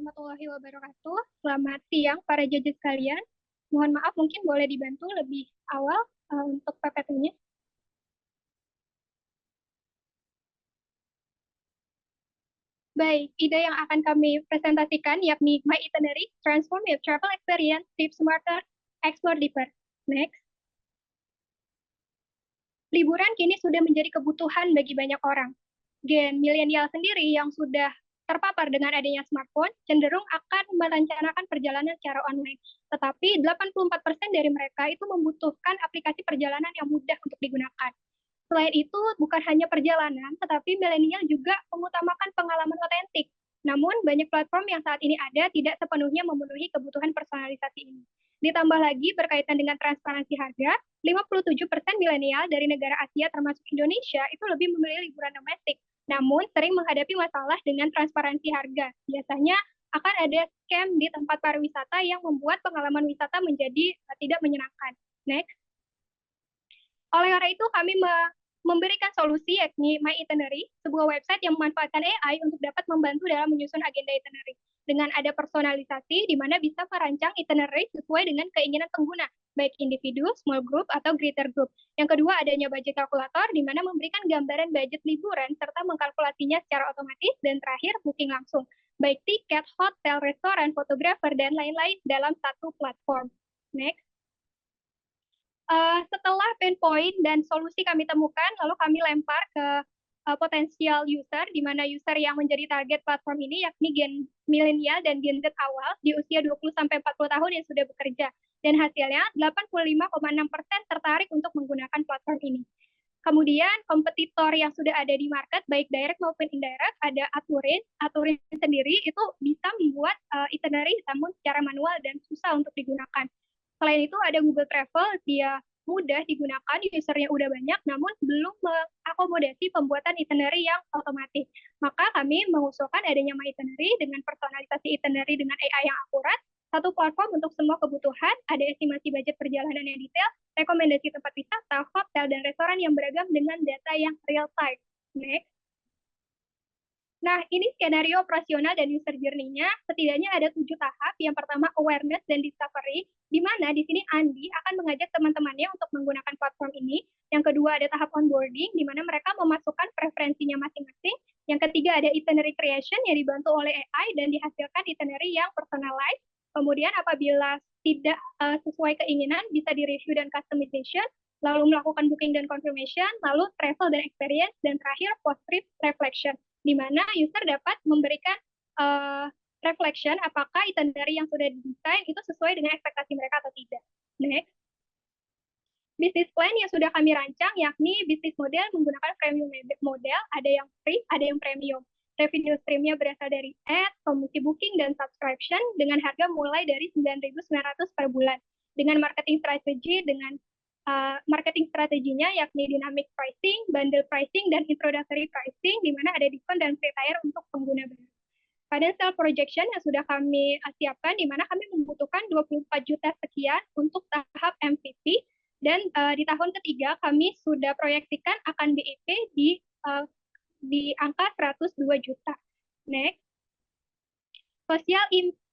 warahmatullahi wabarakatuh. Selamat siang para judges sekalian. Mohon maaf mungkin boleh dibantu lebih awal untuk PPT-nya. Baik, ide yang akan kami presentasikan yakni My Itinerary, Transform Your Travel Experience, Live Smarter, Explore Deeper. Next. Liburan kini sudah menjadi kebutuhan bagi banyak orang. Gen milenial sendiri yang sudah terpapar dengan adanya smartphone cenderung akan merencanakan perjalanan secara online. Tetapi 84% dari mereka itu membutuhkan aplikasi perjalanan yang mudah untuk digunakan. Selain itu, bukan hanya perjalanan, tetapi milenial juga mengutamakan pengalaman otentik. Namun, banyak platform yang saat ini ada tidak sepenuhnya memenuhi kebutuhan personalisasi ini. Ditambah lagi, berkaitan dengan transparansi harga, 57% milenial dari negara Asia termasuk Indonesia itu lebih memilih liburan domestik. Namun, sering menghadapi masalah dengan transparansi harga. Biasanya akan ada scam di tempat pariwisata yang membuat pengalaman wisata menjadi tidak menyenangkan. Next. Oleh karena itu, kami memberikan solusi yakni My Itinerary, sebuah website yang memanfaatkan AI untuk dapat membantu dalam menyusun agenda itinerary. Dengan ada personalisasi, di mana bisa merancang itinerary sesuai dengan keinginan pengguna, baik individu, small group, atau greater group. Yang kedua, adanya budget kalkulator, di mana memberikan gambaran budget liburan, serta mengkalkulasinya secara otomatis, dan terakhir, booking langsung, baik tiket, hotel, restoran, fotografer, dan lain-lain dalam satu platform. Next. Setelah pain point dan solusi kami temukan, lalu kami lempar ke potensial user, di mana user yang menjadi target platform ini yakni Gen milenial dan Gen Z awal di usia 20-40 tahun yang sudah bekerja. Dan hasilnya 85,6% tertarik untuk menggunakan platform ini. Kemudian kompetitor yang sudah ada di market, baik direct maupun indirect, ada Aturin. Aturin sendiri itu bisa membuat itinerary namun secara manual dan susah untuk digunakan. Selain itu ada Google Travel, dia mudah digunakan, usernya udah banyak, namun belum mengakomodasi pembuatan itinerary yang otomatis. Maka kami mengusulkan adanya My Itinerary dengan personalisasi itinerary dengan AI yang akurat, satu platform untuk semua kebutuhan, ada estimasi budget perjalanan yang detail, rekomendasi tempat wisata, hotel, dan restoran yang beragam dengan data yang real time. Next. Nah, ini skenario operasional dan user journey-nya. Setidaknya ada 7 tahap. Yang pertama, awareness dan discovery, di mana di sini Andi akan mengajak teman-temannya untuk menggunakan platform ini. Yang kedua, ada tahap onboarding, di mana mereka memasukkan preferensinya masing-masing. Yang ketiga, ada itinerary creation yang dibantu oleh AI dan dihasilkan itinerary yang personalized. Kemudian, apabila tidak sesuai keinginan, bisa di-review dan customization, lalu melakukan booking dan confirmation, lalu travel dan experience, dan terakhir post-trip reflection, di mana user dapat memberikan reflection apakah itinerary yang sudah didesain itu sesuai dengan ekspektasi mereka atau tidak. Next. Bisnis plan yang sudah kami rancang yakni bisnis model menggunakan premium model, ada yang free, ada yang premium. Revenue stream-nya berasal dari ads, komisi booking, dan subscription dengan harga mulai dari 9.900 per bulan. Dengan marketing strategi, marketing strateginya yakni dynamic pricing, bundle pricing, dan introductory pricing, di mana ada diskon dan free tier untuk pengguna baru. Financial projection yang sudah kami siapkan, di mana kami membutuhkan 24 juta sekian untuk tahap MVP, dan di tahun ketiga kami sudah proyeksikan akan BIP di angka 102 juta. Next. Sosial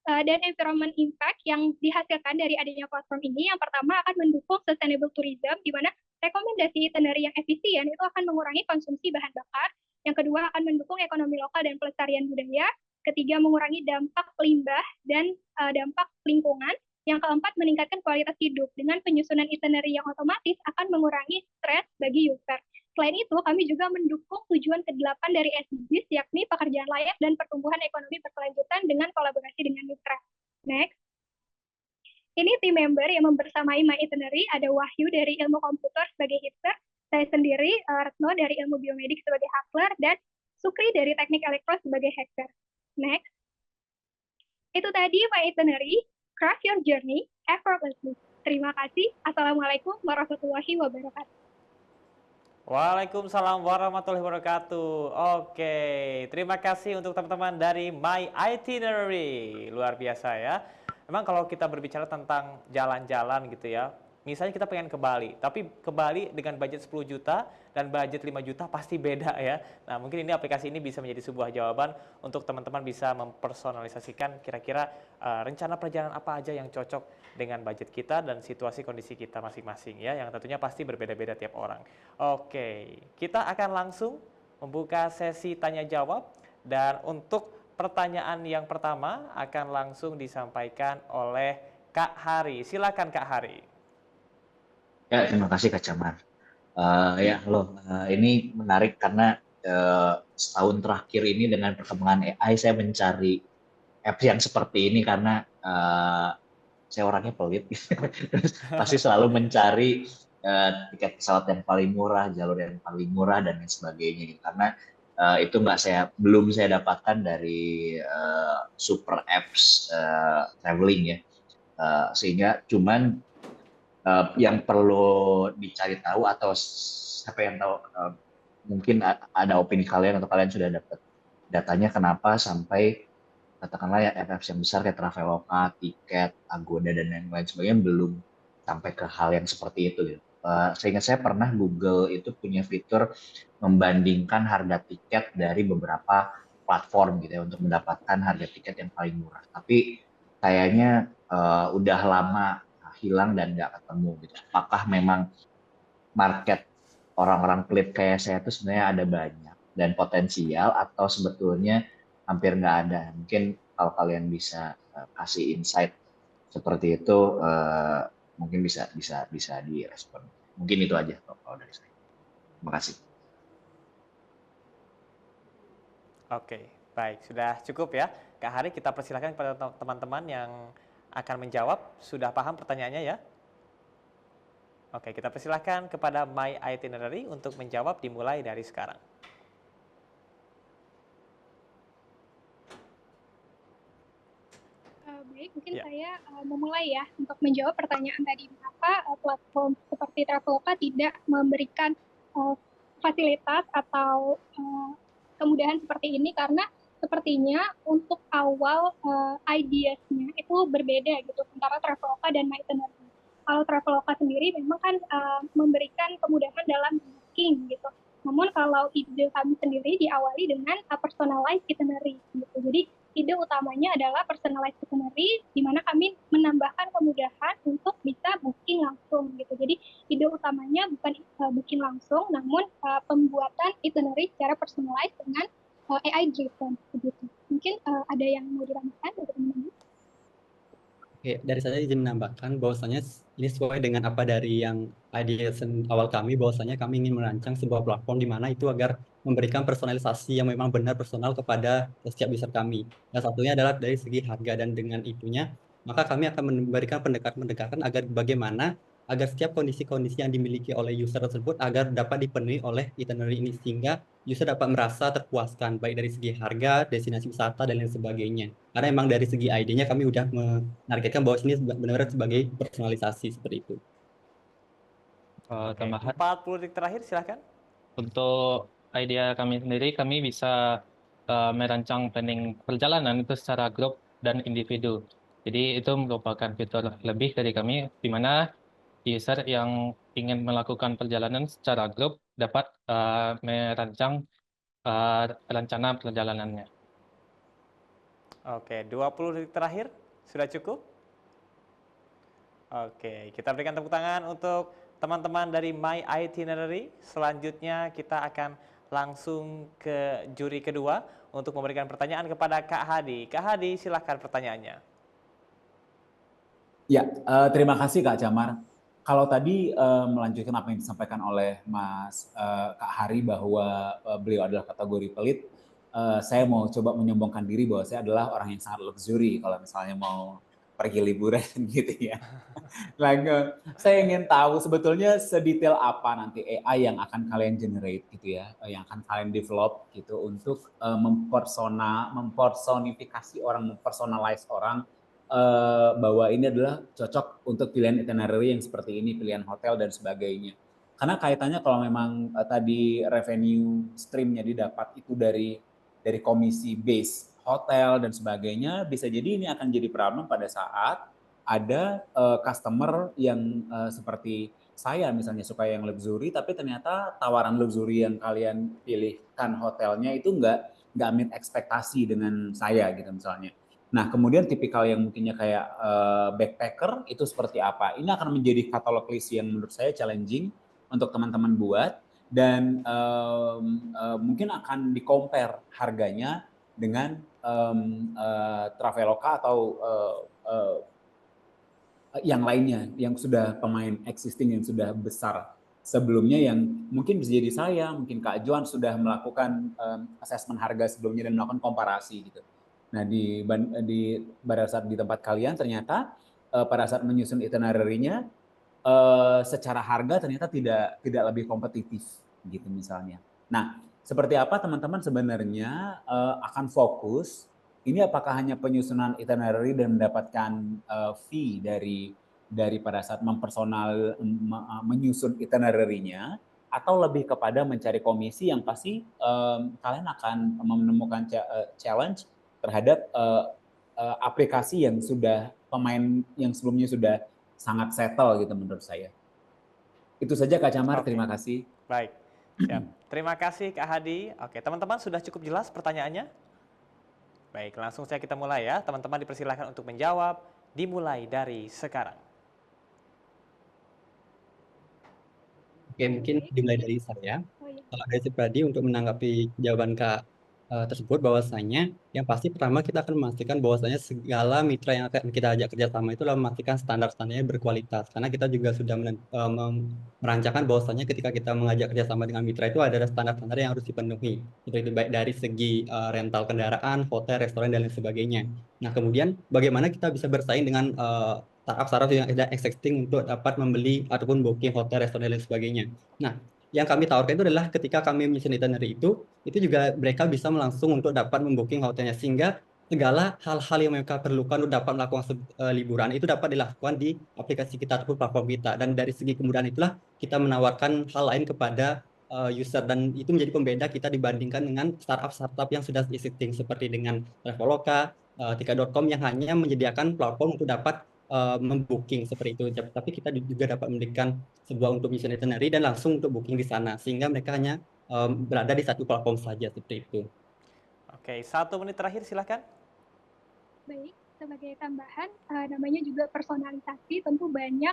dan environment impact yang dihasilkan dari adanya platform ini, yang pertama akan mendukung sustainable tourism, di mana rekomendasi itinerary yang efisien itu akan mengurangi konsumsi bahan bakar. Yang kedua akan mendukung ekonomi lokal dan pelestarian budaya. Ketiga, mengurangi dampak limbah dan dampak lingkungan. Yang keempat, meningkatkan kualitas hidup. Dengan penyusunan itinerary yang otomatis akan mengurangi stres bagi user. Selain itu, kami juga mendukung tujuan ke-8 dari SDGs, yakni pekerjaan layak dan pertumbuhan ekonomi berkelanjutan dengan kolaborasi dengan mitra. Next. Ini tim member yang membersamai My Itinerary, ada Wahyu dari ilmu komputer sebagai hipster, saya sendiri, Retno dari ilmu biomedik sebagai hustler, dan Sukri dari teknik elektro sebagai hacker. Next. Itu tadi My Itinerary, craft your journey effortlessly. Terima kasih. Assalamualaikum warahmatullahi wabarakatuh. Waalaikumsalam warahmatullahi wabarakatuh. Oke, terima kasih untuk teman-teman dari My Itinerary. Luar biasa ya. Memang kalau kita berbicara tentang jalan-jalan gitu ya, misalnya kita pengen ke Bali, tapi ke Bali dengan budget 10 juta dan budget 5 juta pasti beda ya. Nah, mungkin ini aplikasi ini bisa menjadi sebuah jawaban untuk teman-teman bisa mempersonalisasikan kira-kira rencana perjalanan apa aja yang cocok dengan budget kita dan situasi kondisi kita masing-masing ya, yang tentunya pasti berbeda-beda tiap orang. Oke, kita akan langsung membuka sesi tanya jawab dan untuk pertanyaan yang pertama akan langsung disampaikan oleh Kak Hari. Silakan Kak Hari. Ya, terima kasih Kak Camar. Ya, halo. Ini menarik karena setahun terakhir ini dengan perkembangan AI, saya mencari apps yang seperti ini karena saya orangnya pelit. Terus pasti selalu mencari tiket pesawat yang paling murah, jalur yang paling murah, dan lain sebagainya. Gitu. Karena itu belum saya dapatkan dari super apps traveling ya. Sehingga cuman yang perlu dicari tahu atau siapa yang tahu mungkin ada opini kalian atau kalian sudah dapat datanya kenapa sampai katakanlah ya apps yang besar kayak Traveloka, Tiket, Agoda dan lain-lain sebagainya belum sampai ke hal yang seperti itu gitu. Seingat saya pernah Google itu punya fitur membandingkan harga tiket dari beberapa platform gitu ya untuk mendapatkan harga tiket yang paling murah. Tapi kayaknya udah lama hilang dan nggak ketemu gitu. Apakah memang market orang-orang pelit kayak saya itu sebenarnya ada banyak dan potensial atau sebetulnya hampir nggak ada? Mungkin kalau kalian bisa kasih insight seperti itu, mungkin bisa direspon. Mungkin itu aja kalau dari saya. Terima kasih. Oke, baik. Sudah cukup ya. Kak Hari, kita persilakan kepada teman-teman yang akan menjawab. Sudah paham pertanyaannya ya? Oke, kita persilahkan kepada My Itinerary untuk menjawab dimulai dari sekarang. Baik, mungkin saya memulai ya untuk menjawab pertanyaan tadi. Mengapa platform seperti Traveloka tidak memberikan fasilitas atau kemudahan seperti ini? Karena sepertinya untuk awal ideas-nya itu berbeda gitu antara Traveloka dan My Itinerary. Kalau Traveloka sendiri memang kan memberikan kemudahan dalam booking gitu. Namun kalau ide kami sendiri diawali dengan personalized itinerary gitu. Jadi ide utamanya adalah personalized itinerary di mana kami menambahkan kemudahan untuk bisa booking langsung gitu. Jadi ide utamanya bukan booking langsung, namun pembuatan itinerary secara personalized dengan AI driven begitu. Mungkin ada yang mau ditambahkan dari teman-teman? Oke, dari saya izin menambahkan bahwasanya ini sesuai dengan apa dari yang ide awal kami, bahwasanya kami ingin merancang sebuah platform di mana itu agar memberikan personalisasi yang memang benar personal kepada setiap user kami. Yang satunya adalah dari segi harga, dan dengan itunya maka kami akan memberikan pendekatan-pendekatan agar bagaimana agar setiap kondisi-kondisi yang dimiliki oleh user tersebut agar dapat dipenuhi oleh itinerary ini, sehingga user dapat merasa terpuaskan baik dari segi harga, destinasi wisata dan lain sebagainya. Karena emang dari segi ID-nya kami udah menargetkan bahwa ini benar-benar sebagai personalisasi seperti itu. Oke, Tambahan 40 detik terakhir silahkan. untuk idea kami sendiri, kami bisa merancang planning perjalanan itu secara grup dan individu. Jadi itu merupakan fitur lebih dari kami, di mana user yang ingin melakukan perjalanan secara grup dapat merancang rencana perjalanannya. Oke, 20 detik terakhir sudah cukup? Oke, kita berikan tepuk tangan untuk teman-teman dari My Itinerary. Selanjutnya kita akan langsung ke juri kedua untuk memberikan pertanyaan kepada Kak Hadi. Kak Hadi, silahkan pertanyaannya. Ya, terima kasih Kak Jamar. Kalau tadi melanjutkan apa yang disampaikan oleh Mas Kak Hari bahwa beliau adalah kategori pelit, saya mau coba menyombongkan diri bahwa saya adalah orang yang sangat luxury kalau misalnya mau pergi liburan gitu ya. Saya ingin tahu sebetulnya sedetail apa nanti AI yang akan kalian generate gitu ya, yang akan kalian develop gitu untuk mempersonifikasi orang, mempersonalize orang, bahwa ini adalah cocok untuk pilihan itinerary yang seperti ini, pilihan hotel dan sebagainya. Karena kaitannya kalau memang tadi revenue streamnya didapat itu dari komisi base hotel dan sebagainya, bisa jadi ini akan jadi problem pada saat ada customer yang seperti saya misalnya suka yang luxury, tapi ternyata tawaran luxury yang kalian pilihkan hotelnya itu nggak meet ekspektasi dengan saya gitu misalnya. Nah, kemudian tipikal yang mungkinnya kayak backpacker itu seperti apa? Ini akan menjadi katalog list yang menurut saya challenging untuk teman-teman buat, dan mungkin akan di-compare harganya dengan Traveloka atau yang lainnya yang sudah pemain existing yang sudah besar sebelumnya, yang mungkin bisa jadi saya, mungkin Kak Joan sudah melakukan assessment harga sebelumnya dan melakukan komparasi gitu. Nah, pada saat di tempat kalian ternyata pada saat menyusun itinerary-nya secara harga ternyata tidak lebih kompetitif gitu misalnya. Nah, seperti apa teman-teman sebenarnya akan fokus ini, apakah hanya penyusunan itinerary dan mendapatkan fee dari pada saat menyusun itinerary-nya, atau lebih kepada mencari komisi yang pasti kalian akan menemukan challenge terhadap aplikasi yang sudah pemain yang sebelumnya sudah sangat settle gitu menurut saya. Itu saja Kak Camar, Oke. terima kasih. Baik, siap. Terima kasih Kak Hadi. Oke, teman-teman sudah cukup jelas pertanyaannya? Baik, langsung saja kita mulai ya. Teman-teman dipersilakan untuk menjawab, dimulai dari sekarang. Oke, mungkin dimulai dari saya. Oh iya. Kalau dari pribadi untuk menanggapi jawaban Kak tersebut, bahwasanya yang pasti pertama kita akan memastikan bahwasanya segala mitra yang akan kita ajak kerjasama itu adalah memastikan standar-standarnya berkualitas. Karena kita juga sudah merancangkan bahwasanya ketika kita mengajak kerjasama dengan mitra itu ada standar-standar yang harus dipenuhi. Itu baik dari segi rental kendaraan, hotel, restoran, dan lain sebagainya. Nah, kemudian bagaimana kita bisa bersaing dengan startup-startup yang ada existing untuk dapat membeli ataupun booking hotel, restoran, dan lain sebagainya. Nah, yang kami tawarkan itu adalah ketika kami menyusun itinerary itu juga mereka bisa langsung untuk dapat membooking hotelnya, sehingga segala hal-hal yang mereka perlukan untuk dapat melakukan liburan itu dapat dilakukan di aplikasi kita ataupun platform kita. Dan dari segi kemudahan itulah kita menawarkan hal lain kepada user, dan itu menjadi pembeda kita dibandingkan dengan startup-startup yang sudah existing seperti dengan Traveloka, Tiket.com yang hanya menyediakan platform untuk dapat membooking seperti itu. Tapi kita juga dapat memberikan sebuah untuk mission itinerary dan langsung untuk booking di sana, sehingga mereka hanya berada di satu platform saja seperti itu. Oke, 1 menit terakhir silakan. Baik, sebagai tambahan, namanya juga personalisasi, tentu banyak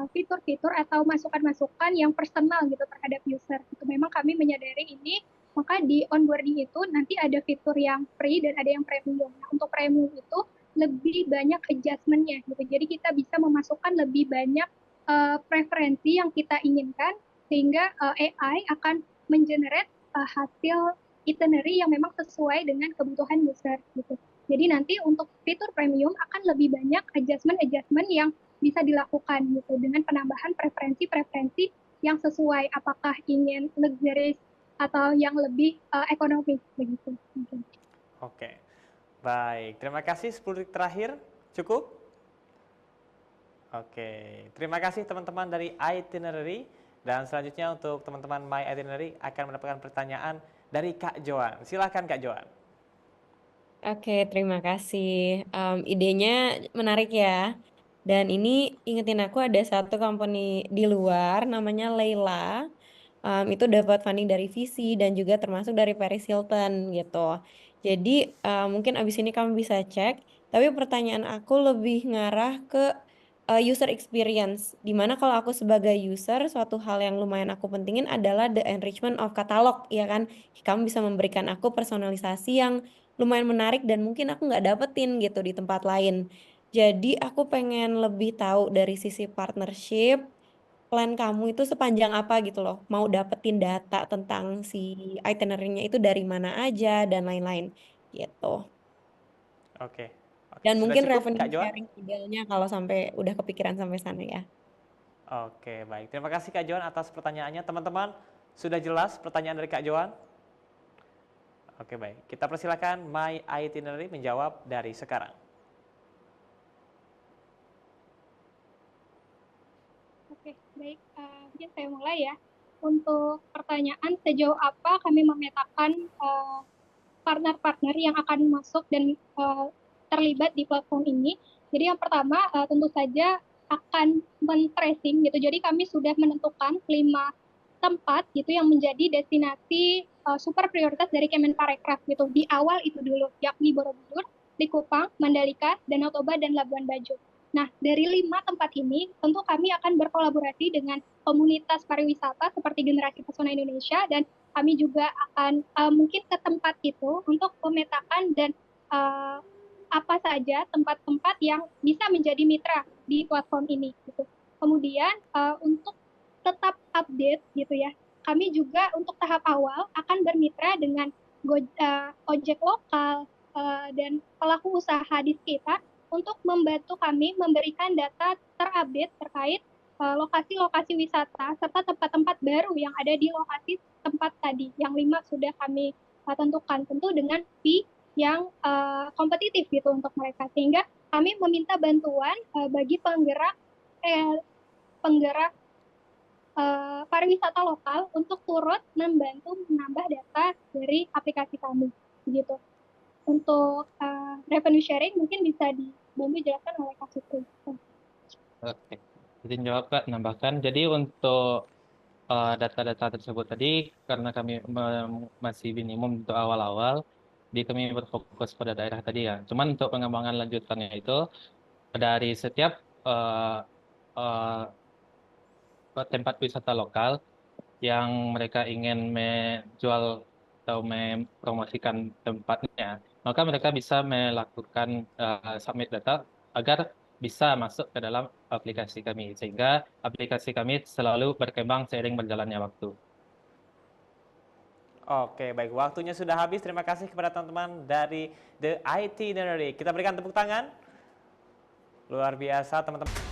fitur-fitur atau masukan-masukan yang personal gitu terhadap user. Itu memang kami menyadari ini, maka di onboarding itu nanti ada fitur yang free dan ada yang premium. Nah, untuk premium itu lebih banyak adjustment-nya gitu. Jadi kita bisa memasukkan lebih banyak preferensi yang kita inginkan, sehingga AI akan mengenerate hasil itinerary yang memang sesuai dengan kebutuhan user gitu. Jadi nanti untuk fitur premium akan lebih banyak adjustment-adjustment yang bisa dilakukan gitu dengan penambahan preferensi-preferensi yang sesuai, apakah ingin luxurious atau yang lebih ekonomis begitu. Oke, baik. Terima kasih. 10 detik terakhir, cukup? Oke, terima kasih teman-teman dari Itinerary. Dan selanjutnya untuk teman-teman My Itinerary akan mendapatkan pertanyaan dari Kak Joan. Silakan Kak Joan. Oke, terima kasih. Idenya menarik ya. Dan ini ingetin aku ada satu company di luar namanya Layla. Itu dapat funding dari VC dan juga termasuk dari Paris Hilton gitu. Jadi mungkin abis ini kamu bisa cek. Tapi pertanyaan aku lebih ngarah ke user experience. Dimana kalau aku sebagai user, suatu hal yang lumayan aku pentingin adalah the enrichment of catalog, ya kan? Kamu bisa memberikan aku personalisasi yang lumayan menarik dan mungkin aku nggak dapetin gitu di tempat lain. Jadi aku pengen lebih tahu dari sisi partnership, plan kamu itu sepanjang apa gitu loh. Mau dapetin data tentang si itinerary-nya itu dari mana aja dan lain-lain gitu. Oke, Dan sudah mungkin cukup revenue Kak Joan? sharing modelnya kalau sampai udah kepikiran sampai sana ya. Oke, baik. Terima kasih Kak Joan atas pertanyaannya. Teman-teman, sudah jelas pertanyaan dari Kak Joan? Oke, baik. Kita persilakan My Itinerary menjawab dari sekarang. Oke, baik. Mungkin saya mulai ya. Untuk pertanyaan sejauh apa kami memetakan partner-partner yang akan masuk dan terlibat di platform ini, Jadi yang pertama tentu saja akan men-tracing gitu. Jadi kami sudah menentukan 5 tempat gitu yang menjadi destinasi super prioritas dari Kemenparekraf gitu. Di awal itu dulu, yakni Borobudur, Likupang, Mandalika, Danau Toba, dan Labuan Bajo. Nah, dari 5 tempat ini tentu kami akan berkolaborasi dengan komunitas pariwisata seperti Generasi Pesona Indonesia, dan kami juga akan mungkin ke tempat itu untuk memetakan dan apa saja tempat-tempat yang bisa menjadi mitra di platform ini gitu. Kemudian untuk tetap update gitu ya, kami juga untuk tahap awal akan bermitra dengan ojek lokal dan pelaku usaha di sekitar untuk membantu kami memberikan data terupdate terkait lokasi-lokasi wisata serta tempat-tempat baru yang ada di lokasi tempat tadi. Yang 5 sudah kami tentukan, tentu dengan fee yang kompetitif gitu untuk mereka, sehingga kami meminta bantuan bagi penggerak pariwisata lokal untuk turut membantu menambah data dari aplikasi kami gitu. Untuk revenue sharing mungkin bisa dibantu jelaskan oleh Kak Sutri. Oke, izin jawab Kak, nambahkan. Jadi untuk data-data tersebut tadi, karena kami masih minimum untuk awal-awal, jadi kami berfokus pada daerah tadi ya. Cuman untuk pengembangan lanjutannya itu, dari setiap tempat wisata lokal yang mereka ingin menjual atau mempromosikan tempatnya, maka mereka bisa melakukan submit data agar bisa masuk ke dalam aplikasi kami, sehingga aplikasi kami selalu berkembang seiring berjalannya waktu. Oke, baik. Waktunya sudah habis. Terima kasih kepada teman-teman dari The Itinerary. Kita berikan tepuk tangan. Luar biasa, teman-teman.